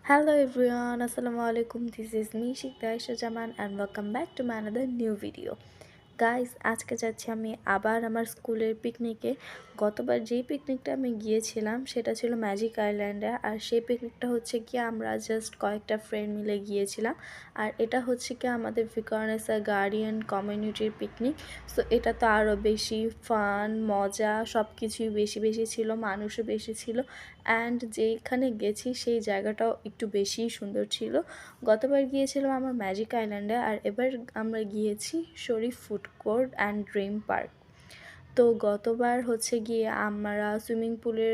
Hello everyone, Assalamu alaikum. This is me Shikta Aisha Jaman and welcome back to my another new video. Guys আজকে যাচ্ছি আমি আবার আমার স্কুলের পিকনিকে। গতবার যেই পিকনিকটা আমি গিয়েছিলাম সেটা ছিল ম্যাজিক আইল্যান্ডে, আর সেই পিকনিকটা হচ্ছে কি আমরা জাস্ট কয়েকটা ফ্রেন্ড মিলে গিয়েছিলাম। আর এটা হচ্ছে কি আমাদের ভিকারুননিসা গার্ডিয়ান কমিউনিটির পিকনিক। সো এটা তো আরও বেশি ফান, মজা সব কিছুই বেশি বেশি ছিল, মানুষও বেশি ছিল, অ্যান্ড যেইখানে গেছি সেই জায়গাটাও একটু বেশিই সুন্দর ছিল। গতবার গিয়েছিলাম আমরা ম্যাজিক আইল্যান্ডে, আর এবার আমরা গিয়েছি Sharif food court and Dream Park. তো গতবার হচ্ছে গিয়ে আমরা সুইমিং পুলে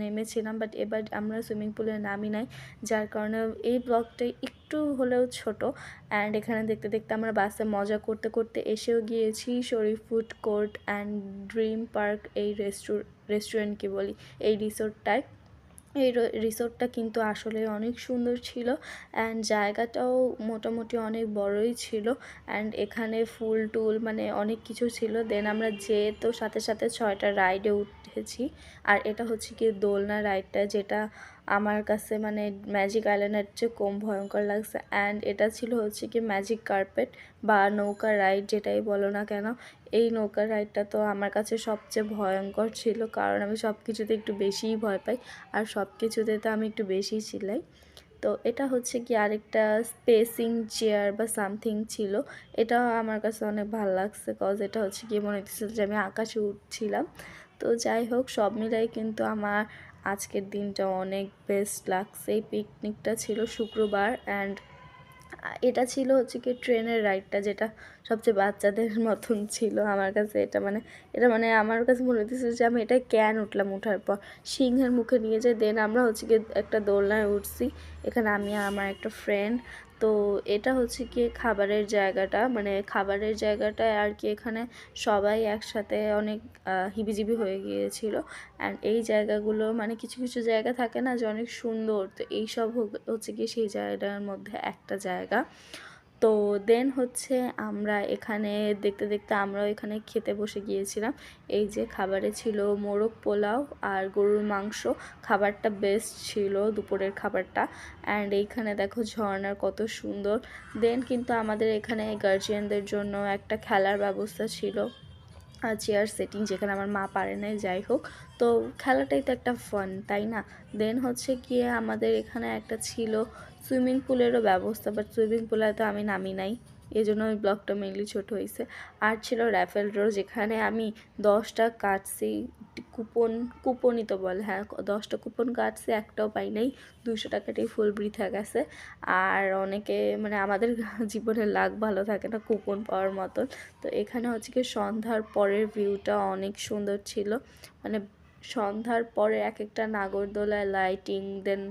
নেমেছিলাম, বাট এবার আমরা সুইমিং পুলে নামি নাই, যার কারণে এই ব্লগটা একটু হলেও ছোট। অ্যান্ড এখানে দেখতে দেখতে আমরা বাসে মজা করতে করতে এসেও গিয়েছি Sharif food court and Dream Park, এই রেস্টুরেন্ট কি বলি, এই রিসোর্টটায়। এই রিসোর্টটা কিন্তু আসলে অনেক সুন্দর ছিল, অ্যান্ড জায়গাটাও মোটামুটি অনেক বড়ই ছিল, অ্যান্ড এখানে ফুল টুল মানে অনেক কিছু ছিল। দেন আমরা তো সাথে সাথে 6টা রাইডে উঠেছি। আর এটা হচ্ছে কি দোলনা রাইডটা, যেটা আমার কাছে মানে ম্যাজিক আইল্যান্ডের চেয়ে কম ভয়ঙ্কর লাগছে। অ্যান্ড এটা ছিল হচ্ছে কি ম্যাজিক কার্পেট বা নৌকা রাইড, যেটাই বলো না কেন। এই নৌকা রাইডটা তো আমার কাছে সবচেয়ে ভয়ঙ্কর ছিল, কারণ আমি সব কিছুতে একটু বেশিই ভয় পাই, আর সব কিছুতে তো আমি একটু বেশি চিল্লাই। তো এটা হচ্ছে কি আরেকটা স্পেসিং চেয়ার বা সামথিং ছিল, এটাও আমার কাছে অনেক ভালো লাগছে, কজ এটা হচ্ছে কি মনে হচ্ছিল যে আমি আকাশে উঠছিলাম। তো যাই হোক, সব মিলাই কিন্তু আমার আজকের দিনটা অনেক বেস্ট লাগছে। এই পিকনিকটা ছিল শুক্রবার, অ্যান্ড এটা ছিল হচ্ছে কি ট্রেনের রাইডটা, যেটা সবচেয়ে বাচ্চাদের মতন ছিল আমার কাছে। এটা মানে আমার কাছে মনে হতেছিল যে আমি এটা ক্যান উঠলাম, উঠার পর সিংহের মুখে নিয়ে যাই। দেন আমরা হচ্ছে কি একটা দোলনায় উঠছি, এখানে আমি আর আমার একটা ফ্রেন্ড। তো এটা হচ্ছে কি খাবারের জায়গাটা, মানে খাবারের জায়গাটায় আর কি এখানে সবাই একসাথে অনেক হিবিজিবি হয়ে গিয়েছিল। অ্যান্ড এই জায়গাগুলো মানে কিছু কিছু জায়গা থাকে না যে অনেক সুন্দর, তো এইসব হচ্ছে কি সেই জায়গাটার মধ্যে একটা জায়গা। তো দেন হচ্ছে আমরা এখানে দেখতে দেখতে আমরাও এখানে খেতে বসে গিয়েছিলাম। এই যে খাবারে ছিল মোরগ পোলাও আর গরুর মাংস, খাবারটা বেস্ট ছিল দুপুরের খাবারটা। অ্যান্ড এইখানে দেখো ঝর্ণার কত সুন্দর। দেন কিন্তু আমাদের এখানে গার্জিয়ানদের জন্য একটা খেলার ব্যবস্থা ছিল, চেয়ার সেটিং, যেখানে আমার মা পারে নাই। যাই হোক, তো খেলাটাই তো একটা ফান, তাই না? দেন হচ্ছে গিয়ে আমাদের এখানে একটা ছিল সুইমিং পুলেরও ব্যবস্থা, বাট সুইমিং পুলে তো আমি নামি নাই, এই জন্য ওই ব্লগটা মেনলি ছোট হয়েছে। আর ছিল র্যাফেল ড্র, যেখানে আমি 10টা কাটছি কুপনই তো বলে, হ্যাঁ 10টা কুপন কাটছি, একটাও পাই নাই, 200 টাকাটাই ফুল বৃথা গেছে। আর অনেকে মানে আমাদের জীবনের লাক ভালো থাকে না কুপন পাওয়ার মতন। তো এখানে হচ্ছে কি সন্ধ্যার পরের ভিউটা অনেক সুন্দর ছিল, মানে সন্ধ্যার পরে এক একটা নাগরদোলায় lighting, then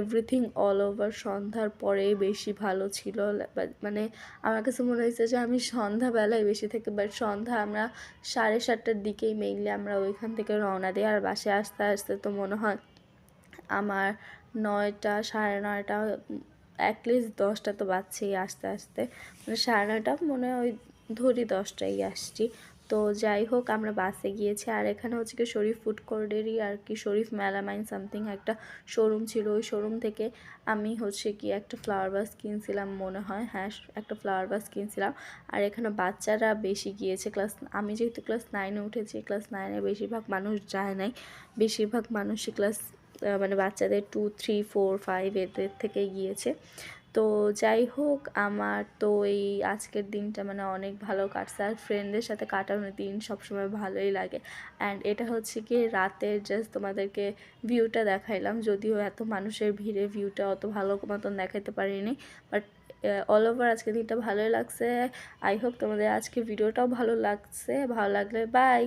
everything all over সন্ধ্যার পরেই বেশি ভালো ছিল। মানে আমার কাছে মনে হয়েছে যে আমি সন্ধ্যাবেলায় বেশি থেকে, বাট সন্ধ্যা আমরা 7:30টার দিকেই মেইনলি আমরা ওইখান থেকে রওনা দিই, আর বাসায় আসতে আসতে তো মনে হয় আমার 9টা 9:30, অ্যাটলিস্ট 10টা তো বাজছেই আসতে আসতে, মানে 9:30 মনে হয়, ওই ধরি 10টায় আসছি। তো যাই হোক, আমরা বাসে গিয়েছি। আর এখানে হচ্ছে কি শরীফ ফুড কোর্টেরই আর কি শরীফ মেলামাইন সামথিং একটা শোরুম ছিল, ওই শোরুম থেকে আমি হচ্ছে কি একটা ফ্লাওয়ার ভাস কিনছিলাম মনে হয়, হ্যাঁ একটা ফ্লাওয়ার ভাস কিনছিলাম। আর এখানে বাচ্চারা বেশি গিয়েছে, আমি যেহেতু ক্লাস 9-এ উঠেছি, ক্লাস 9-এ বেশিরভাগ মানুষ যায় নাই, বেশিরভাগ মানুষই মানে বাচ্চাদের 2, 3, 4, 5 এদের থেকে গিয়েছে। তো যাই হোক, আমার তো এই আজকের দিনটা মানে অনেক ভালো কাটছে, আর ফ্রেন্ডদের সাথে কাটানোর দিন সবসময় ভালোই লাগে। অ্যান্ড এটা হচ্ছে কি রাতের জাস্ট তোমাদেরকে ভিউটা দেখাইলাম, যদিও এত মানুষের ভিড়ে ভিউটা অত ভালো মতন দেখাইতে পারিনি, বাট অল ওভার আজকের দিনটা ভালোই লাগছে। আই হোপ তোমাদের আজকে ভিডিওটাও ভালো লাগছে, ভালো লাগলে বাই।